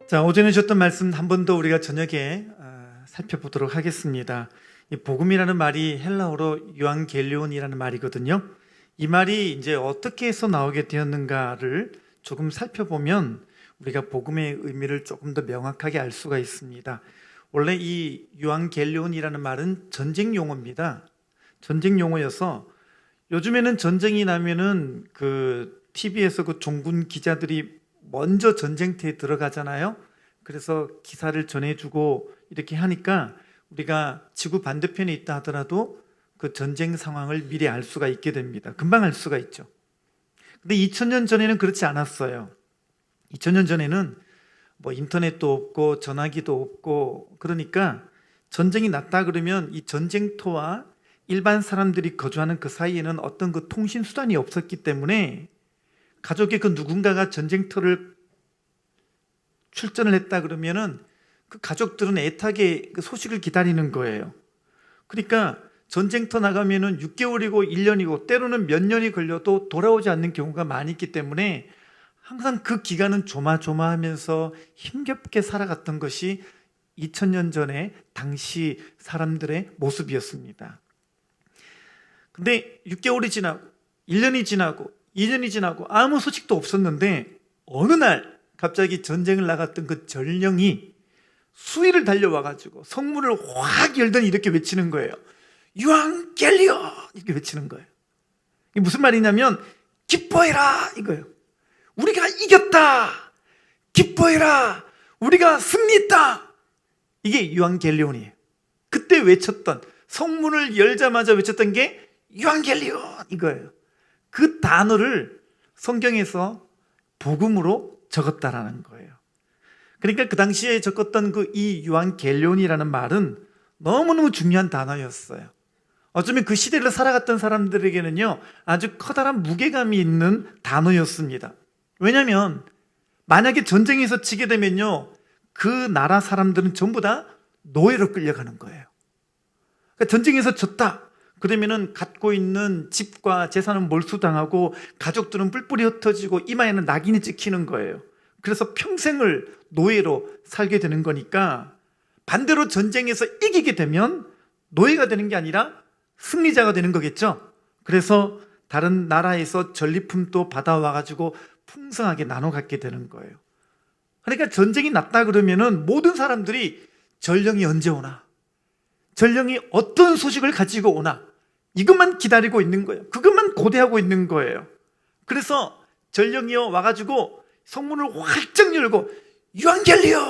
자, 오전에 주셨던 말씀 한 번 더 우리가 저녁에 살펴보도록 하겠습니다. 이 복음이라는 말이 헬라어로 유앙겔리온이라는 말이거든요. 이 말이 이제 어떻게 해서 나오게 되었는가를 조금 살펴보면 우리가 복음의 의미를 조금 더 명확하게 알 수가 있습니다. 원래 이 유앙겔리온이라는 말은 전쟁 용어입니다. 전쟁 용어여서 요즘에는 전쟁이 나면은 그 TV에서 그 종군 기자들이 먼저 전쟁터에 들어가잖아요. 그래서 기사를 전해주고 이렇게 하니까 우리가 지구 반대편에 있다 하더라도 그 전쟁 상황을 미리 알 수가 있게 됩니다. 금방 알 수가 있죠. 근데 2000년 전에는 그렇지 않았어요. 2000년 전에는 뭐 인터넷도 없고 전화기도 없고, 그러니까 전쟁이 났다 그러면 이 전쟁터와 일반 사람들이 거주하는 그 사이에는 어떤 그 통신 수단이 없었기 때문에 가족의 그 누군가가 전쟁터를 출전을 했다 그러면은 그 가족들은 애타게 그 소식을 기다리는 거예요. 그러니까 전쟁터 나가면은 6개월이고 1년이고 때로는 몇 년이 걸려도 돌아오지 않는 경우가 많이 있기 때문에 항상 그 기간은 조마조마하면서 힘겹게 살아갔던 것이 2000년 전에 당시 사람들의 모습이었습니다. 근데 6개월이 지나고 1년이 지나고 2년이 지나고 아무 소식도 없었는데 어느 날 갑자기 전쟁을 나갔던 그 전령이 수위를 달려와가지고 성문을 확 열더니 이렇게 외치는 거예요. 유앙겔리온! 이렇게 외치는 거예요. 이게 무슨 말이냐면 기뻐해라 이거예요. 우리가 이겼다! 기뻐해라! 우리가 승리했다! 이게 유앙겔리온이에요. 그때 외쳤던, 성문을 열자마자 외쳤던 게 유앙겔리온 이거예요. 그 단어를 성경에서 복음으로 적었다라는 거예요. 그러니까 그 당시에 적었던 그 이 유앙겔리온이라는 말은 너무너무 중요한 단어였어요. 어쩌면 그 시대를 살아갔던 사람들에게는요 아주 커다란 무게감이 있는 단어였습니다. 왜냐하면 만약에 전쟁에서 지게 되면요 그 나라 사람들은 전부 다 노예로 끌려가는 거예요. 그러니까 전쟁에서 졌다 그러면은 갖고 있는 집과 재산은 몰수당하고 가족들은 뿔뿔이 흩어지고 이마에는 낙인이 찍히는 거예요. 그래서 평생을 노예로 살게 되는 거니까 반대로 전쟁에서 이기게 되면 노예가 되는 게 아니라 승리자가 되는 거겠죠. 그래서 다른 나라에서 전리품도 받아와가지고 풍성하게 나눠 갖게 되는 거예요. 그러니까 전쟁이 났다 그러면은 모든 사람들이 전령이 언제 오나, 전령이 어떤 소식을 가지고 오나 이것만 기다리고 있는 거예요. 그것만 고대하고 있는 거예요. 그래서 전령이요 와가지고 성문을 활짝 열고 유앙겔리온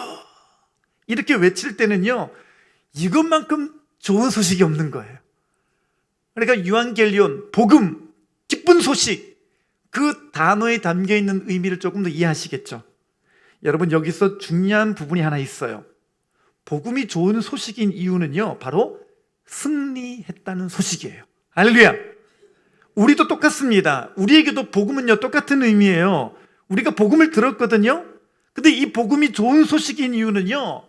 이렇게 외칠 때는요 이것만큼 좋은 소식이 없는 거예요. 그러니까 유앙겔리온, 복음, 기쁜 소식, 그 단어에 담겨있는 의미를 조금 더 이해하시겠죠. 여러분 여기서 중요한 부분이 하나 있어요. 복음이 좋은 소식인 이유는요 바로 승리했다는 소식이에요. 할렐루야. 우리도 똑같습니다. 우리에게도 복음은요 똑같은 의미예요. 우리가 복음을 들었거든요. 근데 이 복음이 좋은 소식인 이유는요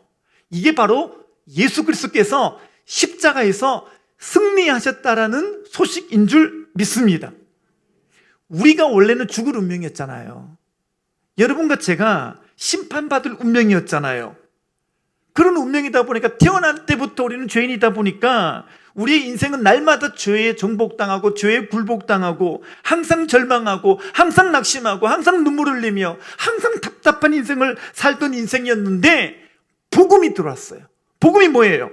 이게 바로 예수 그리스도께서 십자가에서 승리하셨다라는 소식인 줄 믿습니다. 우리가 원래는 죽을 운명이었잖아요. 여러분과 제가 심판받을 운명이었잖아요. 그런 운명이다 보니까 태어날 때부터 우리는 죄인이다 보니까 우리의 인생은 날마다 죄에 정복당하고 죄에 굴복당하고 항상 절망하고 항상 낙심하고 항상 눈물 흘리며 항상 답답한 인생을 살던 인생이었는데 복음이 들어왔어요. 복음이 뭐예요?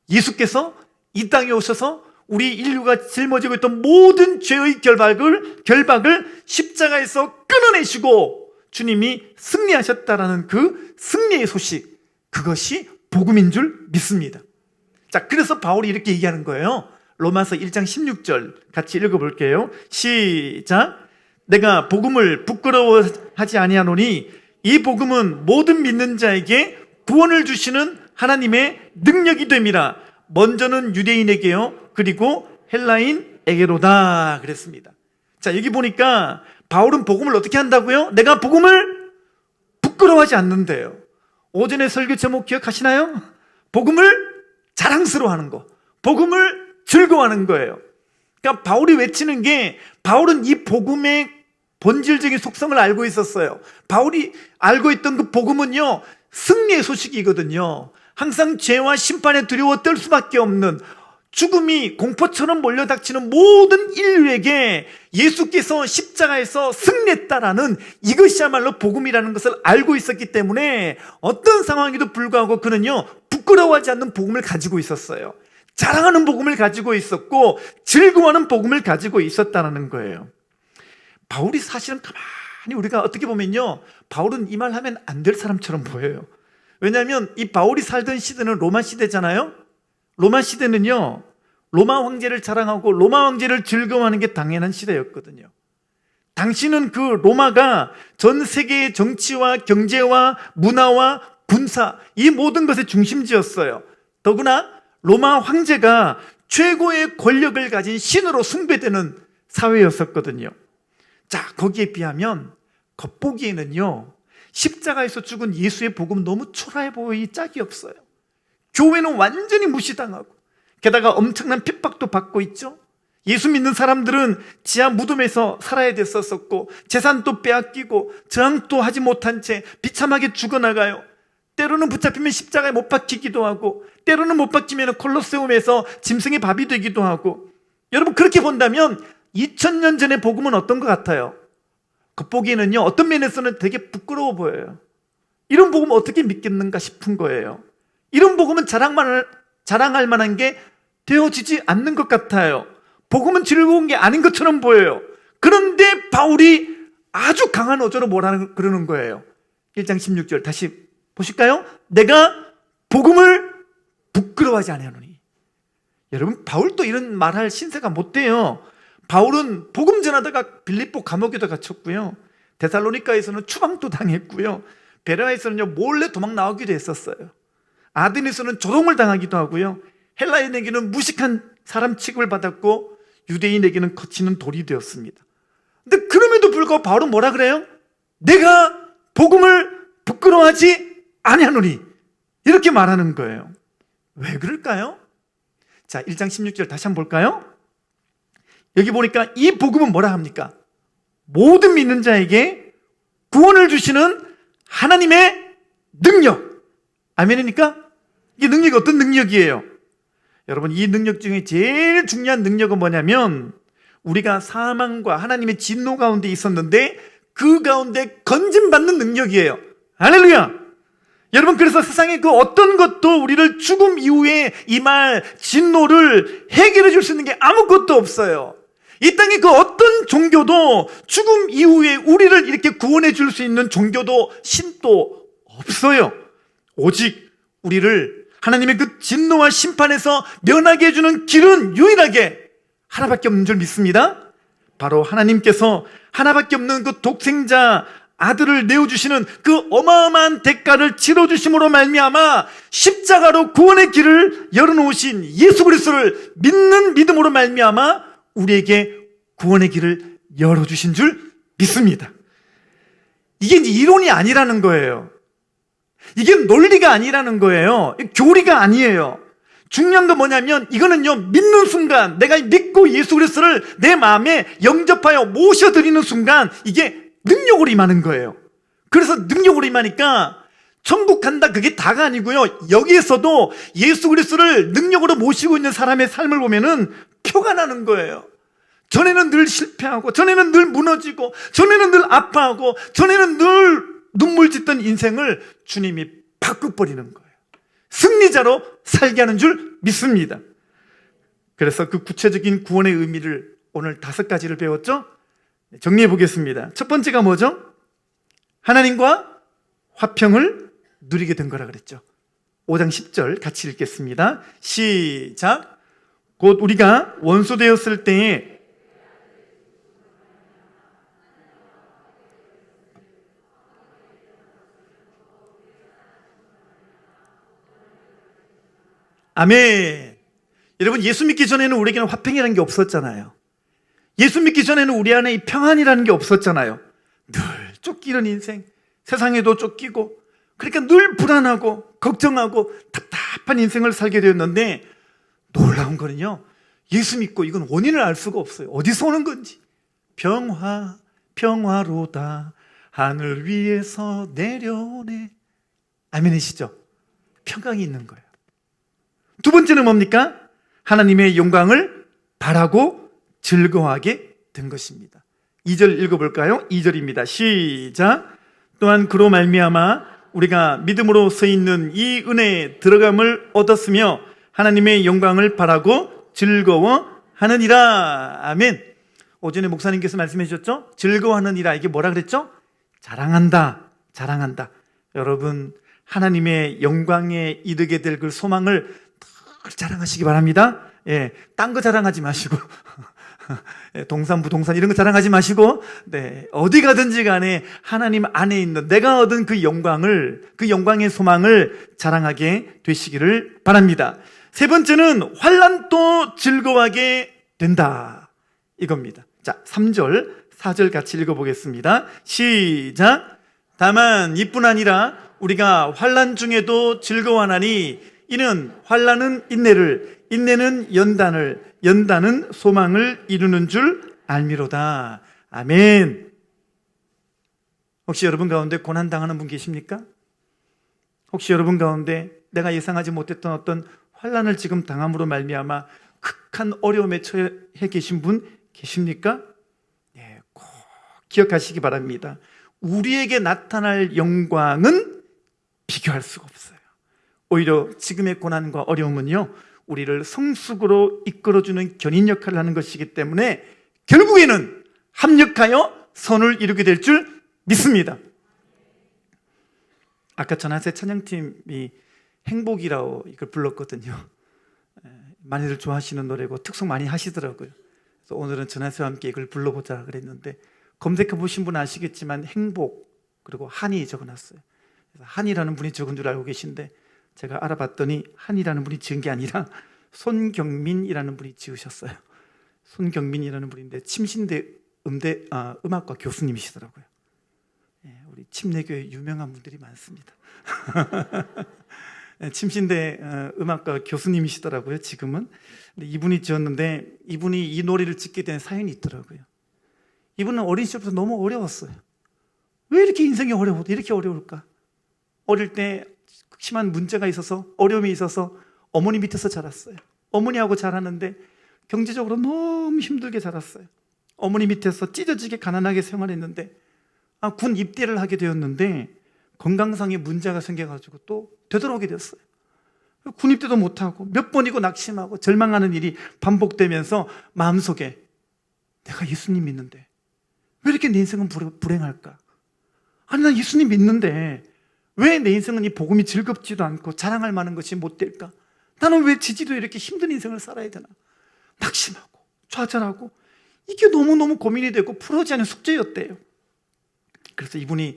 예수께서 이 땅에 오셔서 우리 인류가 짊어지고 있던 모든 죄의 결박을 십자가에서 끊어내시고 주님이 승리하셨다라는 그 승리의 소식, 그것이 복음인 줄 믿습니다. 자, 그래서 바울이 이렇게 얘기하는 거예요. 로마서 1장 16절 같이 읽어볼게요. 시작. 내가 복음을 부끄러워하지 아니하노니 이 복음은 모든 믿는 자에게 구원을 주시는 하나님의 능력이 됨이라. 먼저는 유대인에게요 그리고 헬라인에게로다 그랬습니다. 자, 여기 보니까 바울은 복음을 어떻게 한다고요? 내가 복음을 부끄러워하지 않는데요. 오전에 설교 제목 기억하시나요? 복음을 자랑스러워하는 거, 복음을 즐거워하는 거예요. 그러니까 바울이 외치는 게, 바울은 이 복음의 본질적인 속성을 알고 있었어요. 바울이 알고 있던 그 복음은요, 승리의 소식이거든요. 항상 죄와 심판에 두려워 떨 수밖에 없는, 죽음이 공포처럼 몰려닥치는 모든 인류에게 예수께서 십자가에서 승리했다라는, 이것이야말로 복음이라는 것을 알고 있었기 때문에 어떤 상황에도 불구하고 그는요, 부끄러워하지 않는 복음을 가지고 있었어요. 자랑하는 복음을 가지고 있었고 즐거워하는 복음을 가지고 있었다는 거예요. 바울이 사실은 가만히 우리가 어떻게 보면요, 바울은 이 말 하면 안 될 사람처럼 보여요. 왜냐하면 이 바울이 살던 시대는 로마 시대잖아요. 로마 시대는요, 로마 황제를 자랑하고 로마 황제를 즐거워하는 게 당연한 시대였거든요. 당시는 그 로마가 전 세계의 정치와 경제와 문화와 군사, 이 모든 것의 중심지였어요. 더구나 로마 황제가 최고의 권력을 가진 신으로 숭배되는 사회였었거든요. 자, 거기에 비하면 겉보기에는요, 십자가에서 죽은 예수의 복음 너무 초라해 보이 짝이 없어요. 교회는 완전히 무시당하고, 게다가 엄청난 핍박도 받고 있죠. 예수 믿는 사람들은 지하 무덤에서 살아야 됐었고, 재산도 빼앗기고, 저항도 하지 못한 채 비참하게 죽어나가요. 때로는 붙잡히면 십자가에 못 박히기도 하고, 때로는 못 박히면 콜로세움에서 짐승의 밥이 되기도 하고. 여러분, 그렇게 본다면 2000년 전의 복음은 어떤 것 같아요? 겉보기에는요, 어떤 면에서는 되게 부끄러워 보여요. 이런 복음 어떻게 믿겠는가 싶은 거예요. 이런 복음은 자랑할 만한 게 되어지지 않는 것 같아요. 복음은 즐거운 게 아닌 것처럼 보여요. 그런데 바울이 아주 강한 어조로 뭐라는 그러는 거예요. 1장 16절 다시 보실까요? 내가 복음을 부끄러워하지 아니하노니. 여러분, 바울도 이런 말할 신세가 못 돼요. 바울은 복음 전하다가 빌립보 감옥에도 갇혔고요, 데살로니가에서는 추방도 당했고요, 베레아에서는요 몰래 도망 나오기도 했었어요. 아덴에서는 조롱을 당하기도 하고요, 헬라인에게는 무식한 사람 취급을 받았고, 유대인에게는 거치는 돌이 되었습니다. 근데 그럼에도 불구하고 바울은 뭐라 그래요? 내가 복음을 부끄러워하지 아니하노니, 이렇게 말하는 거예요. 왜 그럴까요? 자, 1장 16절 다시 한번 볼까요? 여기 보니까 이 복음은 뭐라 합니까? 모든 믿는 자에게 구원을 주시는 하나님의 능력. 아멘입니까? 이게 능력이 어떤 능력이에요? 여러분, 이 능력 중에 제일 중요한 능력은 뭐냐면, 우리가 사망과 하나님의 진노 가운데 있었는데 그 가운데 건짐받는 능력이에요. 할렐루야! 여러분, 그래서 세상에 그 어떤 것도 우리를 죽음 이후에 임할 진노를 해결해 줄 수 있는 게 아무것도 없어요. 이 땅에 그 어떤 종교도 죽음 이후에 우리를 이렇게 구원해 줄 수 있는 종교도 신도 없어요. 오직 우리를 하나님의 그 진노와 심판에서 면하게 해주는 길은 유일하게 하나밖에 없는 줄 믿습니다. 바로 하나님께서 하나밖에 없는 그 독생자 아들을 내어주시는 그 어마어마한 대가를 치러주심으로 말미암아 십자가로 구원의 길을 열어놓으신 예수 그리스도를 믿는 믿음으로 말미암아 우리에게 구원의 길을 열어주신 줄 믿습니다. 이게 이제 이론이 아니라는 거예요. 이게 논리가 아니라는 거예요. 교리가 아니에요. 중요한 건 뭐냐면, 이거는요, 믿는 순간, 내가 믿고 예수 그리스도를 내 마음에 영접하여 모셔드리는 순간 이게 능력으로 임하는 거예요. 그래서 능력으로 임하니까 천국 간다, 그게 다가 아니고요, 여기에서도 예수 그리스도를 능력으로 모시고 있는 사람의 삶을 보면은 표가 나는 거예요. 전에는 늘 실패하고, 전에는 늘 무너지고, 전에는 늘 아파하고, 전에는 늘 눈물 짓던 인생을 주님이 바꿔버리는 거예요. 승리자로 살게 하는 줄 믿습니다. 그래서 그 구체적인 구원의 의미를 오늘 5가지를 배웠죠? 정리해 보겠습니다. 첫 번째가 뭐죠? 하나님과 화평을 누리게 된 거라 그랬죠. 5장 10절 같이 읽겠습니다. 시작. 곧 우리가 원수 되었을 때에 아멘. 여러분, 예수 믿기 전에는 우리에게는 화평이라는 게 없었잖아요. 예수 믿기 전에는 우리 안에 이 평안이라는 게 없었잖아요. 늘 쫓기는 인생, 세상에도 쫓기고, 그러니까 늘 불안하고 걱정하고 답답한 인생을 살게 되었는데, 놀라운 거는요, 예수 믿고 이건 원인을 알 수가 없어요. 어디서 오는 건지. 평화, 평화로다 하늘 위에서 내려오네. 아멘이시죠? 평강이 있는 거예요. 두 번째는 뭡니까? 하나님의 영광을 바라고 즐거워하게 된 것입니다. 2절 읽어볼까요? 2절입니다. 시작. 또한 그로 말미암아 우리가 믿음으로 서 있는 이 은혜에 들어감을 얻었으며 하나님의 영광을 바라고 즐거워하느니라. 아멘. 오전에 목사님께서 말씀해 주셨죠? 즐거워하느니라. 이게 뭐라 그랬죠? 자랑한다. 자랑한다. 여러분, 하나님의 영광에 이르게 될 그 소망을 늘 자랑하시기 바랍니다. 예, 딴 거 자랑하지 마시고 동산, 부동산 이런 거 자랑하지 마시고, 네, 어디 가든지 간에 하나님 안에 있는 내가 얻은 그 영광을, 그 영광의 소망을 자랑하게 되시기를 바랍니다. 세 번째는 환난도 즐거워하게 된다. 이겁니다. 자, 3절, 4절 같이 읽어보겠습니다. 시작. 다만 이뿐 아니라 우리가 환난 중에도 즐거워하나니 이는 환난은 인내를, 인내는 연단을, 연단은 소망을 이루는 줄 알미로다. 아멘. 혹시 여러분 가운데 고난당하는 분 계십니까? 혹시 여러분 가운데 내가 예상하지 못했던 어떤 환난을 지금 당함으로 말미암아 극한 어려움에 처해 계신 분 계십니까? 네, 꼭 기억하시기 바랍니다. 우리에게 나타날 영광은 비교할 수가 없어요. 오히려 지금의 고난과 어려움은요, 우리를 성숙으로 이끌어주는 견인 역할을 하는 것이기 때문에 결국에는 합력하여 선을 이루게 될 줄 믿습니다. 아까 전하세 찬양팀이 행복이라고 이걸 불렀거든요. 많이들 좋아하시는 노래고 특송 많이 하시더라고요. 그래서 오늘은 전하세와 함께 이걸 불러보자 그랬는데, 검색해 보신 분은 아시겠지만 행복 그리고 한이 적어놨어요. 그래서 한이라는 분이 적은 줄 알고 계신데, 제가 알아봤더니 한이라는 분이 지은 게 아니라 손경민이라는 분이 지으셨어요. 손경민이라는 분인데 침신대 음악과 교수님이시더라고요. 우리 침례교회 유명한 분들이 많습니다. 침신대 음악과 교수님이시더라고요. 지금은. 근데 이분이 지었는데, 이분이 이 노래를 짓게 된 사연이 있더라고요. 이분은 어린 시절부터 너무 어려웠어요. 왜 이렇게 인생이 이렇게 어려울까? 어릴 때 심한 문제가 있어서, 어려움이 있어서 어머니 밑에서 자랐어요. 어머니하고 자랐는데 경제적으로 너무 힘들게 자랐어요. 어머니 밑에서 찢어지게 가난하게 생활했는데, 군 입대를 하게 되었는데 건강상의 문제가 생겨가지고 또 되돌아오게 됐어요. 군 입대도 못하고 몇 번이고 낙심하고 절망하는 일이 반복되면서 마음속에 내가 예수님 믿는데 왜 이렇게 내 인생은 불행할까? 아니, 난 예수님 믿는데 왜 내 인생은 이 복음이 즐겁지도 않고 자랑할 만한 것이 못 될까? 나는 왜 지지도 이렇게 힘든 인생을 살아야 되나? 낙심하고 좌절하고 이게 너무너무 고민이 되고 풀어지지 않은 숙제였대요. 그래서 이분이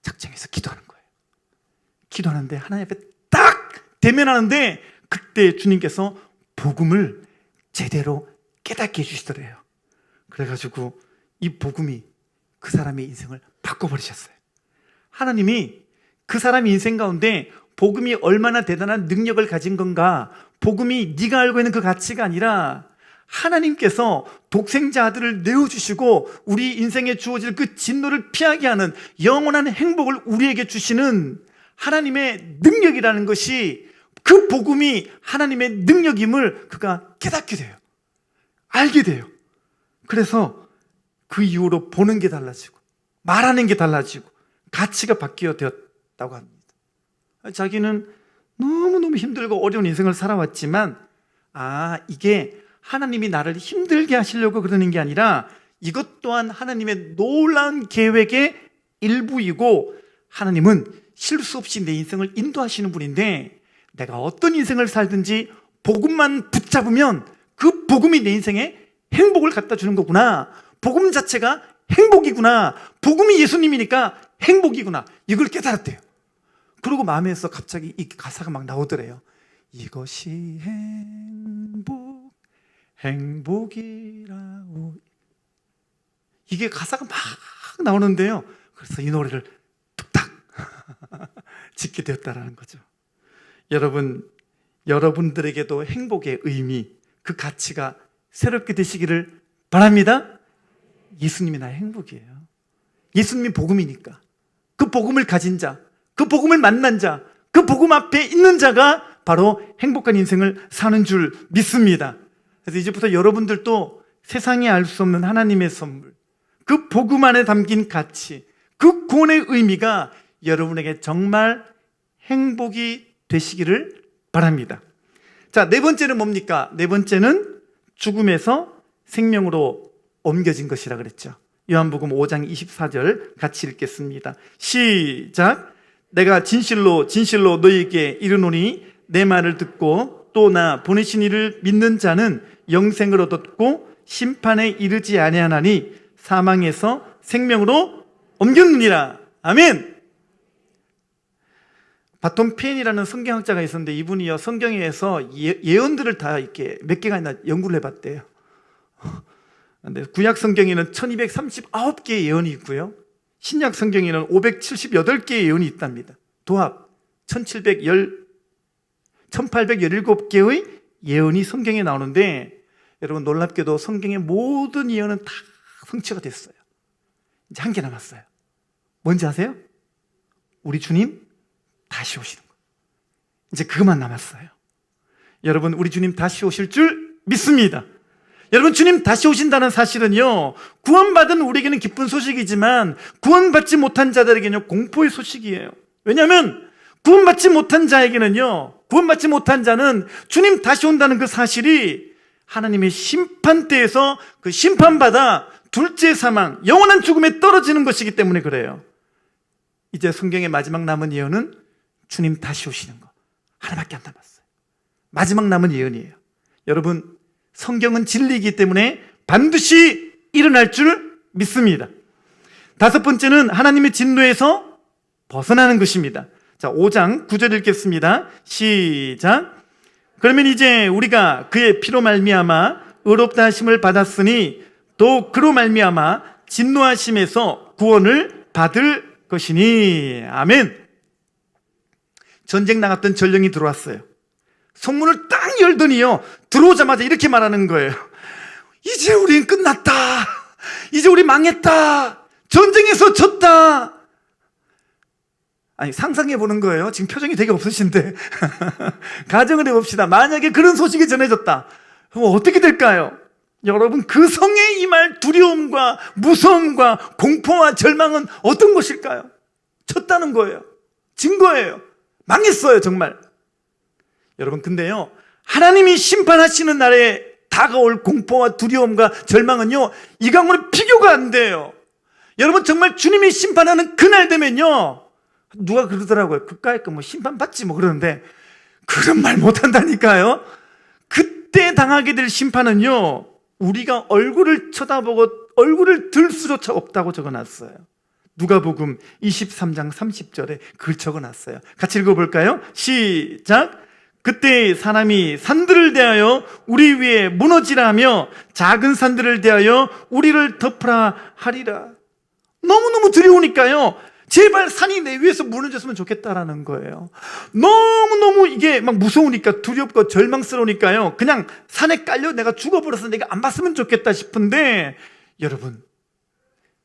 작정해서 기도하는 거예요. 기도하는데 하나님 앞에 딱 대면하는데, 그때 주님께서 복음을 제대로 깨닫게 해주시더래요. 그래가지고 이 복음이 그 사람의 인생을 바꿔버리셨어요. 하나님이 그 사람의 인생 가운데 복음이 얼마나 대단한 능력을 가진 건가, 복음이 네가 알고 있는 그 가치가 아니라 하나님께서 독생자 아들을 내어주시고 우리 인생에 주어질 그 진노를 피하게 하는 영원한 행복을 우리에게 주시는 하나님의 능력이라는 것이, 그 복음이 하나님의 능력임을 그가 깨닫게 돼요. 알게 돼요. 그래서 그 이후로 보는 게 달라지고 말하는 게 달라지고 가치가 바뀌어 되었다고 합니다. 자기는 너무너무 힘들고 어려운 인생을 살아왔지만, 이게 하나님이 나를 힘들게 하시려고 그러는 게 아니라 이것 또한 하나님의 놀라운 계획의 일부이고, 하나님은 실수 없이 내 인생을 인도하시는 분인데, 내가 어떤 인생을 살든지 복음만 붙잡으면 그 복음이 내 인생에 행복을 갖다 주는 거구나, 복음 자체가 행복이구나, 복음이 예수님이니까 행복이구나, 이걸 깨달았대요. 그리고 마음에서 갑자기 이 가사가 막 나오더래요. 이것이 행복이라고. 이게 가사가 막 나오는데요, 그래서 이 노래를 뚝딱 짓게 되었다라는 거죠. 여러분들에게도 행복의 의미, 그 가치가 새롭게 되시기를 바랍니다. 예수님이 나의 행복이에요. 예수님이 복음이니까. 그 복음을 가진 자, 그 복음을 만난 자, 그 복음 앞에 있는 자가 바로 행복한 인생을 사는 줄 믿습니다. 그래서 이제부터 여러분들도 세상이 알 수 없는 하나님의 선물, 그 복음 안에 담긴 가치, 그 구원의 의미가 여러분에게 정말 행복이 되시기를 바랍니다. 자, 네 번째는 뭡니까? 네 번째는 죽음에서 생명으로 옮겨진 것이라 그랬죠. 요한복음 5장 24절 같이 읽겠습니다. 시작. 내가 진실로 진실로 너희에게 이르노니 내 말을 듣고 또 나 보내신 이를 믿는 자는 영생을 얻었고 심판에 이르지 아니하나니 사망에서 생명으로 옮겼느니라. 아멘. 바톰 페인이라는 성경학자가 있었는데 이분이요 성경에서 예언들을 다 이렇게 몇 개가 있나 연구를 해봤대요. 근데 구약 성경에는 1239개의 예언이 있고요, 신약 성경에는 578개의 예언이 있답니다. 도합 1817개의 예언이 성경에 나오는데, 여러분 놀랍게도 성경의 모든 예언은 다 성취가 됐어요. 이제 한 개 남았어요. 뭔지 아세요? 우리 주님 다시 오시는 거. 이제 그것만 남았어요. 여러분, 우리 주님 다시 오실 줄 믿습니다. 여러분, 주님 다시 오신다는 사실은요, 구원받은 우리에게는 기쁜 소식이지만 구원받지 못한 자들에게는 공포의 소식이에요. 왜냐하면 구원받지 못한 자에게는요, 구원받지 못한 자는 주님 다시 온다는 그 사실이 하나님의 심판대에서 그 심판받아 둘째 사망, 영원한 죽음에 떨어지는 것이기 때문에 그래요. 이제 성경의 마지막 남은 예언은 주님 다시 오시는 거 하나밖에 안 남았어요. 마지막 남은 예언이에요. 여러분, 성경은 진리이기 때문에 반드시 일어날 줄 믿습니다. 다섯 번째는 하나님의 진노에서 벗어나는 것입니다. 자, 5장 9절 읽겠습니다. 시작. 그러면 이제 우리가 그의 피로 말미암아 의롭다 하심을 받았으니 또 그로 말미암아 진노하심에서 구원을 받을 것이니. 아멘. 전쟁 나갔던 전령이 들어왔어요. 성문을 딱 열더니요, 들어오자마자 이렇게 말하는 거예요. 이제 우린 끝났다. 이제 우리 망했다. 전쟁에서 졌다. 아니, 상상해 보는 거예요. 지금 표정이 되게 없으신데 가정을 해봅시다. 만약에 그런 소식이 전해졌다, 그럼 어떻게 될까요? 여러분, 그 성에 임할 두려움과 무서움과 공포와 절망은 어떤 것일까요? 졌다는 거예요. 진 거예요. 망했어요, 정말. 여러분, 근데요, 하나님이 심판하시는 날에 다가올 공포와 두려움과 절망은요, 이강으로 비교가 안 돼요. 여러분, 정말 주님이 심판하는 그날 되면요, 누가 그러더라고요. 그까이 거 뭐 심판받지 뭐 그러는데, 그런 말 못한다니까요. 그때 당하게 될 심판은요, 우리가 얼굴을 쳐다보고 얼굴을 들 수조차 없다고 적어놨어요. 누가복음 23장 30절에 그걸 적어놨어요. 같이 읽어볼까요? 시작. 그때 사람이 산들을 대하여 우리 위에 무너지라 하며 작은 산들을 대하여 우리를 덮으라 하리라. 너무너무 두려우니까요, 제발 산이 내 위에서 무너졌으면 좋겠다라는 거예요. 너무너무 이게 막 무서우니까, 두렵고 절망스러우니까요, 그냥 산에 깔려 내가 죽어버려서 내가 안 봤으면 좋겠다 싶은데, 여러분,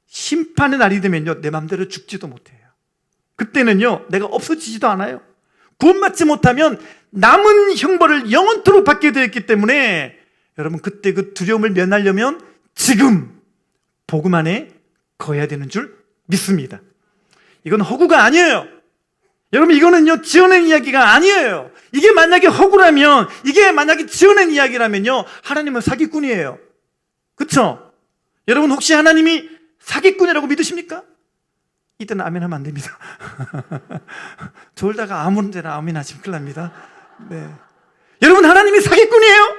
심판의 날이 되면요, 내 맘대로 죽지도 못해요. 그때는요, 내가 없어지지도 않아요. 구원받지 못하면 남은 형벌을 영원토록 받게 되었기 때문에, 여러분, 그때 그 두려움을 면하려면 지금 복음 안에 거해야 되는 줄 믿습니다. 이건 허구가 아니에요. 여러분, 이거는요, 지어낸 이야기가 아니에요. 이게 만약에 허구라면, 이게 만약에 지어낸 이야기라면요, 하나님은 사기꾼이에요. 그쵸? 여러분, 혹시 하나님이 사기꾼이라고 믿으십니까? 이때는 아멘 하면 안 됩니다. 졸다가 아무 데나 아멘 하시면 큰일 납니다. 네. 여러분, 하나님이 사기꾼이에요?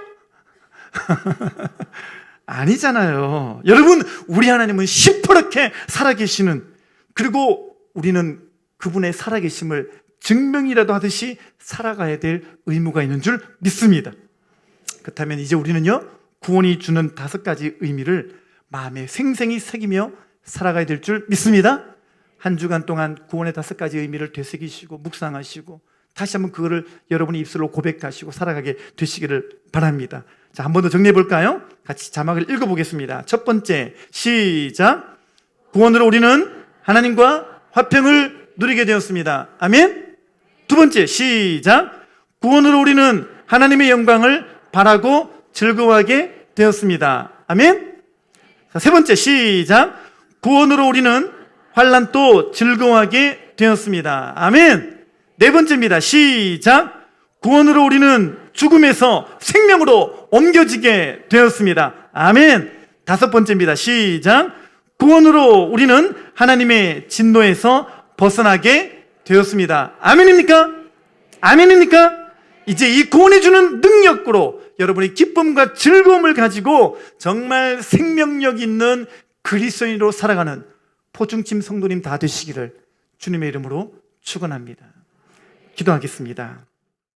아니잖아요. 여러분, 우리 하나님은 시퍼렇게 살아계시는, 그리고 우리는 그분의 살아계심을 증명이라도 하듯이 살아가야 될 의무가 있는 줄 믿습니다. 그렇다면 이제 우리는요, 구원이 주는 5가지 의미를 마음에 생생히 새기며 살아가야 될 줄 믿습니다. 한 주간 동안 구원의 5가지 의미를 되새기시고 묵상하시고 다시 한번 그거를 여러분의 입술로 고백하시고 살아가게 되시기를 바랍니다. 자, 한 번 더 정리해 볼까요? 같이 자막을 읽어보겠습니다. 첫 번째, 시작. 구원으로 우리는 하나님과 화평을 누리게 되었습니다. 아멘. 두 번째, 시작. 구원으로 우리는 하나님의 영광을 바라고 즐거워하게 되었습니다. 아멘. 자, 세 번째, 시작. 구원으로 우리는 환난도 즐거워하게 되었습니다. 아멘. 네 번째입니다. 시작. 구원으로 우리는 죽음에서 생명으로 옮겨지게 되었습니다. 아멘. 다섯 번째입니다. 시작. 구원으로 우리는 하나님의 진노에서 벗어나게 되었습니다. 아멘입니까? 아멘입니까? 이제 이 구원해 주는 능력으로 여러분이 기쁨과 즐거움을 가지고 정말 생명력 있는 그리스도인으로 살아가는 포중팀 성도님 다 되시기를 주님의 이름으로 축원합니다. 기도하겠습니다.